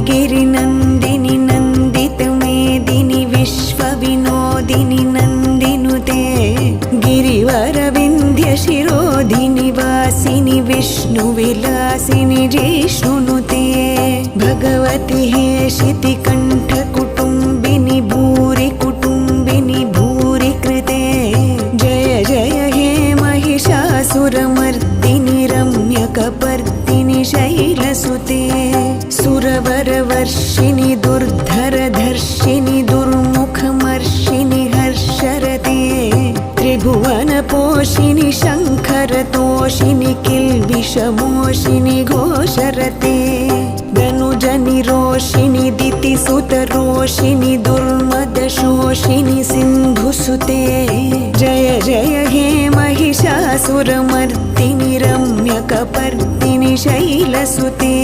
गिरिनन्दिनि नन्दितमेदिनि विश्वविनोदिनि नन्दिनुते गिरिवरविन्ध्यशिरोधिनि वासिनि विष्णुविलासिनि जिष्णुनुते भगवति हेशितिकण्ठकुटुम्बिनि भूरि कुटुम्बिनि भूरि कृते जय जय हे महिषासुरमर्दिनि रम्यकपर्दिनि शैलसुते सुरवरवर्षिणि दुर्धरधर्षिणि दुर्मुखमर्षिणि हर्षरते त्रिभुवनपोषिणि शङ्खरतोषिणि किल्बिषमोषिणि घोषरते धनुजनिरोषिणि दितिसुतरोषिणि दुर्मदशोषिणि सिन्धुसुते जय जय हे महिषासुरमर्दिनि रम्यकपर्दिनि शैलसुते।